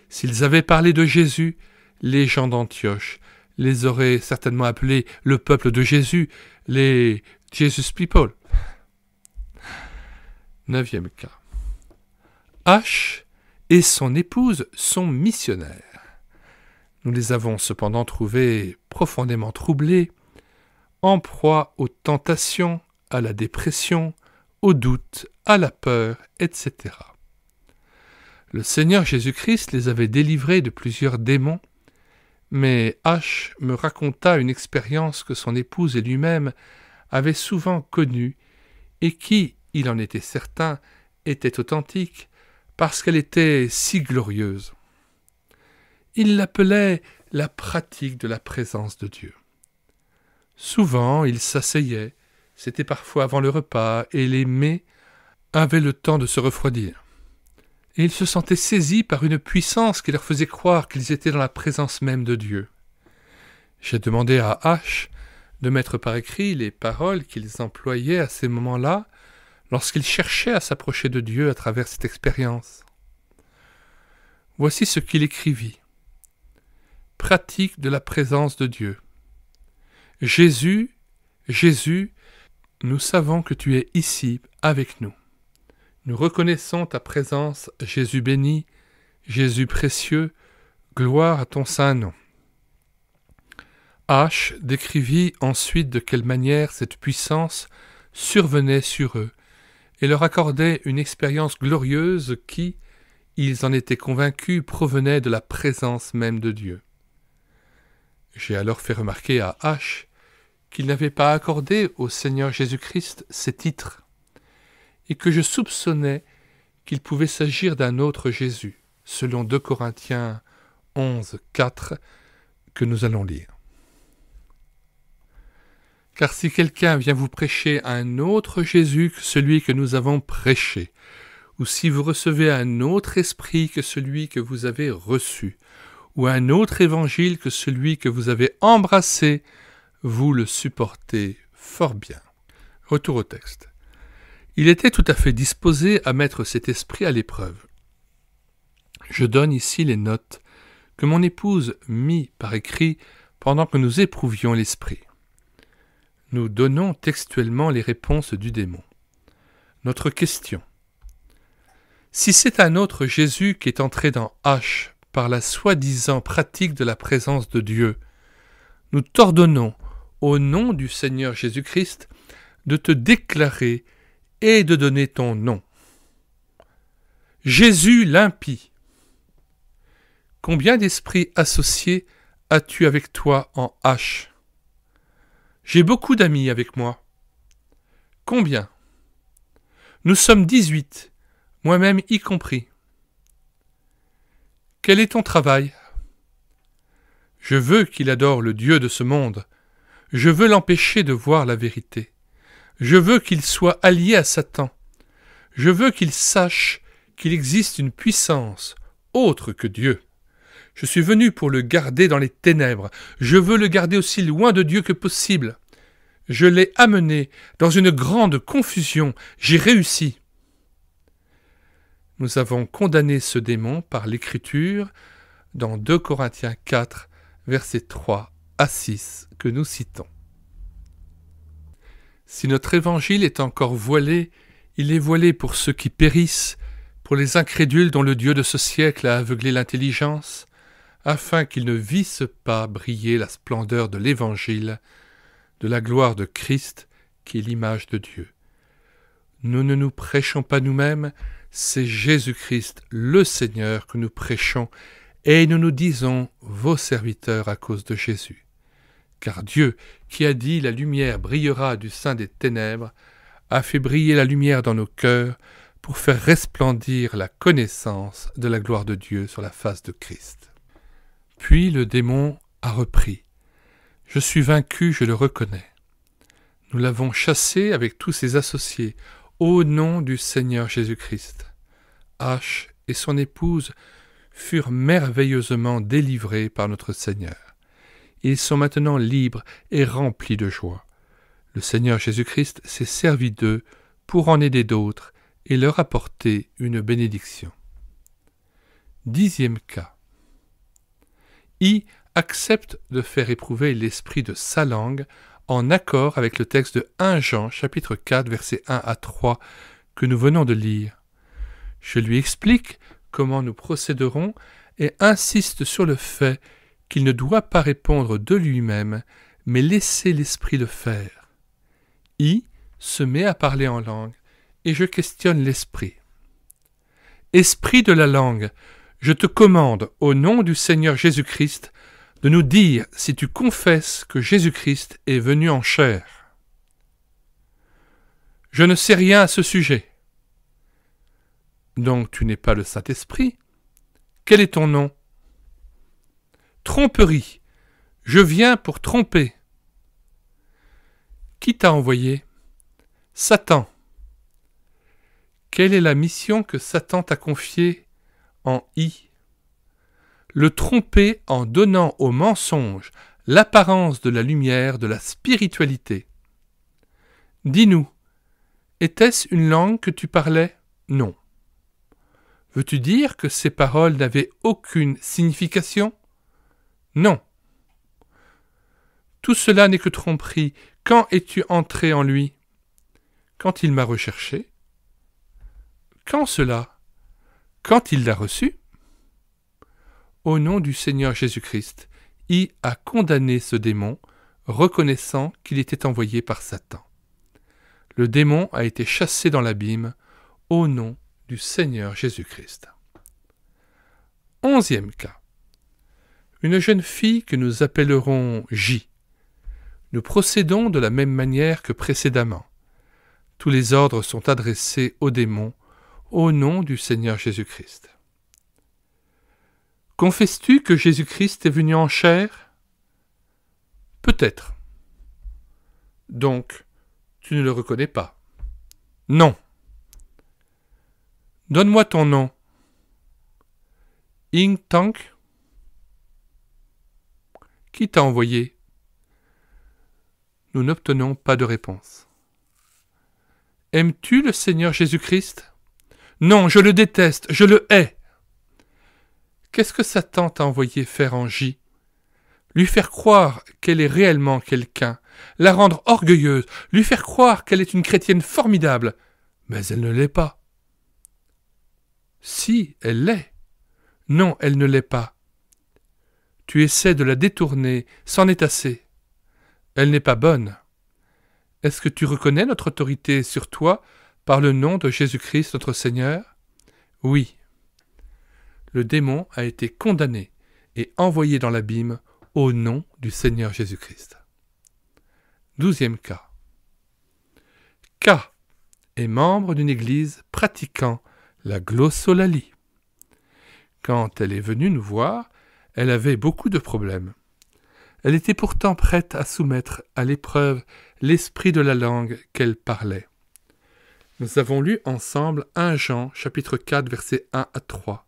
S'ils avaient parlé de Jésus, les gens d'Antioche les auraient certainement appelés le peuple de Jésus, les Jesus People. 9e cas. H et son épouse sont missionnaires. Nous les avons cependant trouvés profondément troublés, en proie aux tentations, à la dépression, au doute, à la peur, etc. Le Seigneur Jésus-Christ les avait délivrés de plusieurs démons, mais H me raconta une expérience que son épouse et lui-même avaient souvent connue et qui, il en était certain, était authentique parce qu'elle était si glorieuse. Il l'appelait la pratique de la présence de Dieu. Souvent, il s'asseyait, c'était parfois avant le repas, et les mets avaient le temps de se refroidir. Et ils se sentaient saisis par une puissance qui leur faisait croire qu'ils étaient dans la présence même de Dieu. J'ai demandé à H de mettre par écrit les paroles qu'ils employaient à ces moments-là, lorsqu'ils cherchaient à s'approcher de Dieu à travers cette expérience. Voici ce qu'il écrivit. Pratique de la présence de Dieu. Jésus, Jésus, nous savons que tu es ici avec nous. Nous reconnaissons ta présence, Jésus béni, Jésus précieux, gloire à ton saint nom. H décrivit ensuite de quelle manière cette puissance survenait sur eux et leur accordait une expérience glorieuse qui, ils en étaient convaincus, provenait de la présence même de Dieu. J'ai alors fait remarquer à H qu'il n'avait pas accordé au Seigneur Jésus-Christ ces titres, et que je soupçonnais qu'il pouvait s'agir d'un autre Jésus, selon 2 Corinthiens 11, 4, que nous allons lire. Car si quelqu'un vient vous prêcher un autre Jésus que celui que nous avons prêché, ou si vous recevez un autre esprit que celui que vous avez reçu, ou un autre évangile que celui que vous avez embrassé, vous le supportez fort bien. Retour au texte. Il était tout à fait disposé à mettre cet esprit à l'épreuve. Je donne ici les notes que mon épouse mit par écrit pendant que nous éprouvions l'esprit. Nous donnons textuellement les réponses du démon. Notre question. Si c'est un autre Jésus qui est entré dans H par la soi-disant pratique de la présence de Dieu, nous t'ordonnons, au nom du Seigneur Jésus-Christ, de te déclarer et de donner ton nom. Jésus l'impie. Combien d'esprits associés as-tu avec toi en H? J'ai beaucoup d'amis avec moi. Combien? Nous sommes 18, moi-même y compris. Quel est ton travail? Je veux qu'il adore le Dieu de ce monde. Je veux l'empêcher de voir la vérité. Je veux qu'il soit allié à Satan. Je veux qu'il sache qu'il existe une puissance autre que Dieu. Je suis venu pour le garder dans les ténèbres. Je veux le garder aussi loin de Dieu que possible. Je l'ai amené dans une grande confusion. J'ai réussi. Nous avons condamné ce démon par l'Écriture dans 2 Corinthiens 4, versets 3 à 6 que nous citons. Si notre évangile est encore voilé, il est voilé pour ceux qui périssent, pour les incrédules dont le Dieu de ce siècle a aveuglé l'intelligence, afin qu'ils ne vissent pas briller la splendeur de l'Évangile, de la gloire de Christ, qui est l'image de Dieu. Nous ne nous prêchons pas nous-mêmes, c'est Jésus-Christ, le Seigneur, que nous prêchons, et nous nous disons vos serviteurs à cause de Jésus. Car Dieu, qui a dit « La lumière brillera du sein des ténèbres », a fait briller la lumière dans nos cœurs pour faire resplendir la connaissance de la gloire de Dieu sur la face de Christ. Puis le démon a repris. « Je suis vaincu, je le reconnais. Nous l'avons chassé avec tous ses associés, au nom du Seigneur Jésus-Christ. » H et son épouse furent merveilleusement délivrés par notre Seigneur. Ils sont maintenant libres et remplis de joie. Le Seigneur Jésus-Christ s'est servi d'eux pour en aider d'autres et leur apporter une bénédiction. 10e cas. I accepte de faire éprouver l'esprit de sa langue en accord avec le texte de 1 Jean, chapitre 4, versets 1 à 3, que nous venons de lire. Je lui explique comment nous procéderons et insiste sur le fait qu'il ne doit pas répondre de lui-même, mais laisser l'esprit le faire. I se met à parler en langue, et je questionne l'esprit. Esprit de la langue, je te commande, au nom du Seigneur Jésus-Christ, de nous dire si tu confesses que Jésus-Christ est venu en chair. Je ne sais rien à ce sujet. Donc tu n'es pas le Saint-Esprit. Quel est ton nom? Tromperie. Je viens pour tromper. Qui t'a envoyé? Satan. Quelle est la mission que Satan t'a confiée en I? Le tromper en donnant au mensonge l'apparence de la lumière de la spiritualité. Dis-nous, était-ce une langue que tu parlais? Non. Veux-tu dire que ces paroles n'avaient aucune signification? Non. Tout cela n'est que tromperie. Quand es-tu entré en lui? Quand il m'a recherché. Quand cela? Quand il l'a reçu? Au nom du Seigneur Jésus-Christ, I a condamné ce démon, reconnaissant qu'il était envoyé par Satan. Le démon a été chassé dans l'abîme, au nom du Seigneur Jésus-Christ. 11e cas. Une jeune fille que nous appellerons J. Nous procédons de la même manière que précédemment. Tous les ordres sont adressés au démon, au nom du Seigneur Jésus-Christ. Confesses-tu que Jésus-Christ est venu en chair? Peut-être. Donc, tu ne le reconnais pas? Non. Donne-moi ton nom. Ing Tank? Qui t'a envoyé? Nous n'obtenons pas de réponse. Aimes-tu le Seigneur Jésus-Christ? Non, je le déteste, je le hais. Qu'est-ce que Satan t'a envoyé faire en J? Lui faire croire qu'elle est réellement quelqu'un, la rendre orgueilleuse, lui faire croire qu'elle est une chrétienne formidable. Mais elle ne l'est pas. Si, elle l'est. Non, elle ne l'est pas. Tu essaies de la détourner, c'en est assez. Elle n'est pas bonne. Est-ce que tu reconnais notre autorité sur toi par le nom de Jésus-Christ notre Seigneur? Oui. Le démon a été condamné et envoyé dans l'abîme au nom du Seigneur Jésus-Christ. 12e cas. K est membre d'une église pratiquant la glossolalie. Quand elle est venue nous voir, elle avait beaucoup de problèmes. Elle était pourtant prête à soumettre à l'épreuve l'esprit de la langue qu'elle parlait. Nous avons lu ensemble 1 Jean, chapitre 4, versets 1 à 3.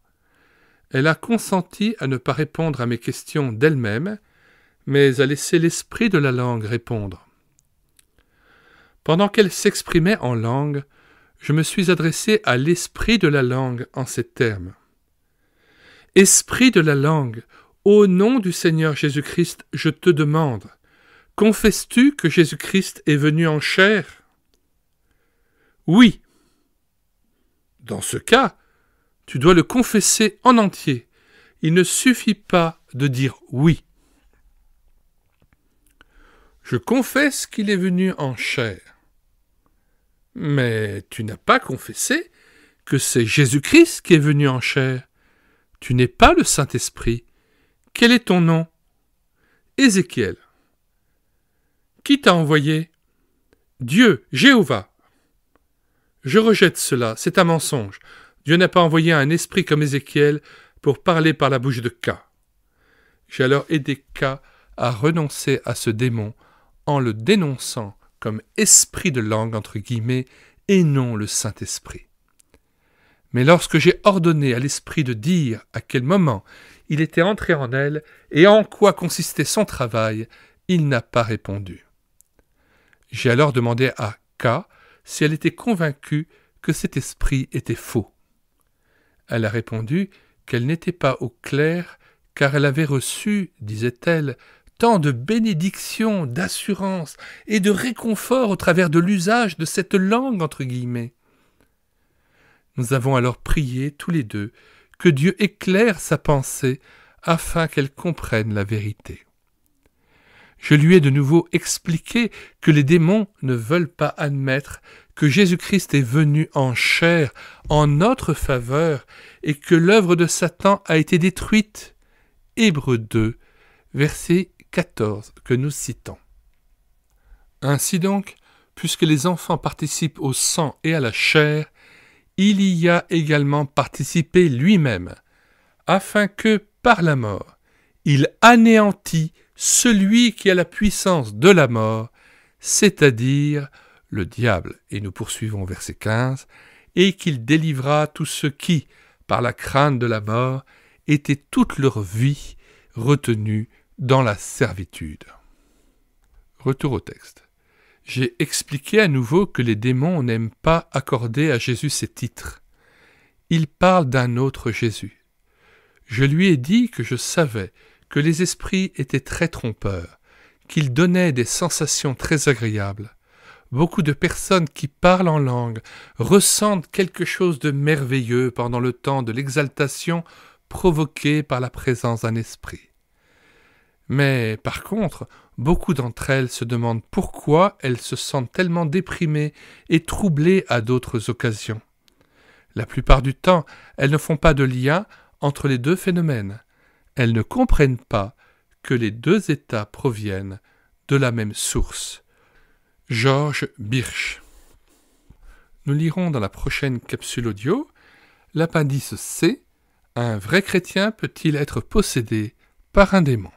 Elle a consenti à ne pas répondre à mes questions d'elle-même, mais à laisser l'esprit de la langue répondre. Pendant qu'elle s'exprimait en langue, je me suis adressé à l'esprit de la langue en ces termes. « Esprit de la langue, au nom du Seigneur Jésus-Christ, je te demande, confesses-tu que Jésus-Christ est venu en chair? » Oui. Dans ce cas, tu dois le confesser en entier. Il ne suffit pas de dire oui. Je confesse qu'il est venu en chair. Mais tu n'as pas confessé que c'est Jésus-Christ qui est venu en chair. Tu n'es pas le Saint-Esprit. Quel est ton nom? Ézéchiel. Qui t'a envoyé? Dieu, Jéhovah. Je rejette cela, c'est un mensonge. Dieu n'a pas envoyé un esprit comme Ézéchiel pour parler par la bouche de K. J'ai alors aidé K à renoncer à ce démon en le dénonçant comme esprit de langue entre guillemets et non le Saint-Esprit. Mais lorsque j'ai ordonné à l'esprit de dire à quel moment il était entré en elle et en quoi consistait son travail, il n'a pas répondu. J'ai alors demandé à K si elle était convaincue que cet esprit était faux. Elle a répondu qu'elle n'était pas au clair car elle avait reçu, disait-elle, tant de bénédictions, d'assurances et de réconfort au travers de l'usage de cette langue entre guillemets. Nous avons alors prié tous les deux que Dieu éclaire sa pensée afin qu'elle comprenne la vérité. Je lui ai de nouveau expliqué que les démons ne veulent pas admettre que Jésus-Christ est venu en chair en notre faveur et que l'œuvre de Satan a été détruite. Hébreux 2, verset 14 que nous citons. Ainsi donc, puisque les enfants participent au sang et à la chair, il y a également participé lui-même, afin que, par la mort, il anéantit celui qui a la puissance de la mort, c'est-à-dire le diable. Et nous poursuivons verset 15, et qu'il délivra tous ceux qui, par la crainte de la mort, étaient toute leur vie retenus dans la servitude. Retour au texte. J'ai expliqué à nouveau que les démons n'aiment pas accorder à Jésus ses titres. Ils parlent d'un autre Jésus. Je lui ai dit que je savais que les esprits étaient très trompeurs, qu'ils donnaient des sensations très agréables. Beaucoup de personnes qui parlent en langue ressentent quelque chose de merveilleux pendant le temps de l'exaltation provoquée par la présence d'un esprit. Mais par contre, beaucoup d'entre elles se demandent pourquoi elles se sentent tellement déprimées et troublées à d'autres occasions. La plupart du temps, elles ne font pas de lien entre les deux phénomènes. Elles ne comprennent pas que les deux états proviennent de la même source. George Birch. Nous lirons dans la prochaine capsule audio l'appendice C. Un vrai chrétien peut-il être possédé par un démon?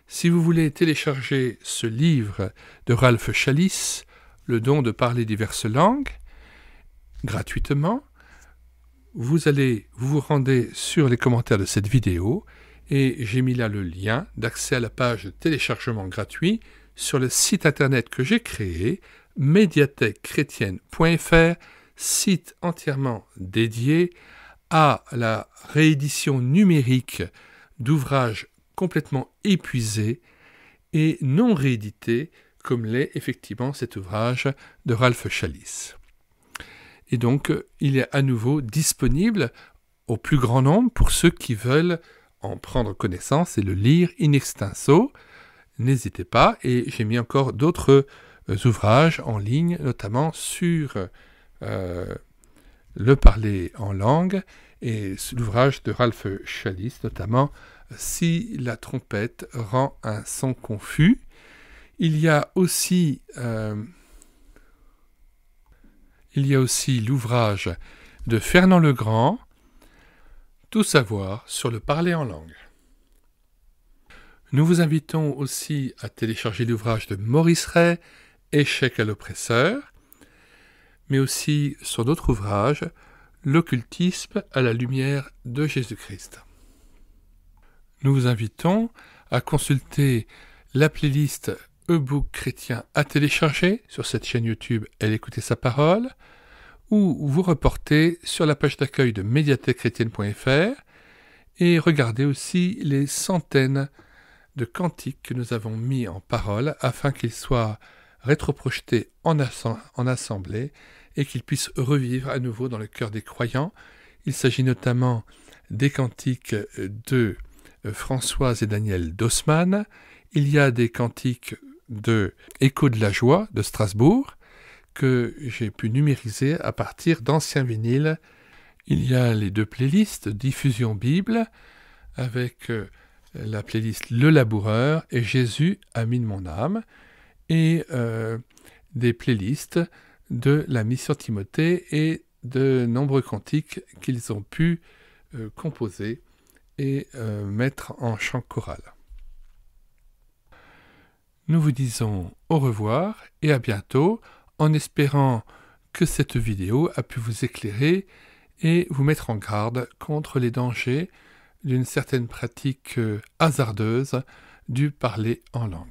Si vous voulez télécharger ce livre de Ralph Chalice, Le don de parler diverses langues, gratuitement, vous vous rendez sur les commentaires de cette vidéo et j'ai mis là le lien d'accès à la page de téléchargement gratuit sur le site internet que j'ai créé, médiathèquechrétienne.fr, site entièrement dédié à la réédition numérique d'ouvrages complètement épuisés et non réédités, comme l'est effectivement cet ouvrage de Ralph Chalice. Et donc, il est à nouveau disponible au plus grand nombre pour ceux qui veulent en prendre connaissance et le lire in extenso. N'hésitez pas, et j'ai mis encore d'autres ouvrages en ligne, notamment sur le parler en langue, et l'ouvrage de Ralph Challis, notamment « Si la trompette rend un son confus ». Il y a aussi l'ouvrage de Fernand Legrand, « Tout savoir sur le parler en langue ». Nous vous invitons aussi à télécharger l'ouvrage de Maurice Ray, « Échec à l'oppresseur », mais aussi sur d'autres ouvrages, « L'occultisme à la lumière de Jésus-Christ ». Nous vous invitons à consulter la playlist e-book chrétien à télécharger sur cette chaîne YouTube Elle écouter sa parole, ou vous reporter sur la page d'accueil de médiathèquechrétienne.fr et regardez aussi les centaines de cantiques que nous avons mis en parole afin qu'ils soient rétroprojetés en assemblée et qu'ils puissent revivre à nouveau dans le cœur des croyants. Il s'agit notamment des cantiques de Françoise et Daniel Dossmann. Il y a des cantiques de Écho de la joie de Strasbourg que j'ai pu numériser à partir d'anciens vinyles. Il y a les deux playlists Diffusion Bible avec la playlist Le Laboureur et Jésus, ami de mon âme, et des playlists de la mission Timothée et de nombreux cantiques qu'ils ont pu composer et mettre en chant choral. Nous vous disons au revoir et à bientôt, en espérant que cette vidéo a pu vous éclairer et vous mettre en garde contre les dangers d'une certaine pratique hasardeuse du parler en langue.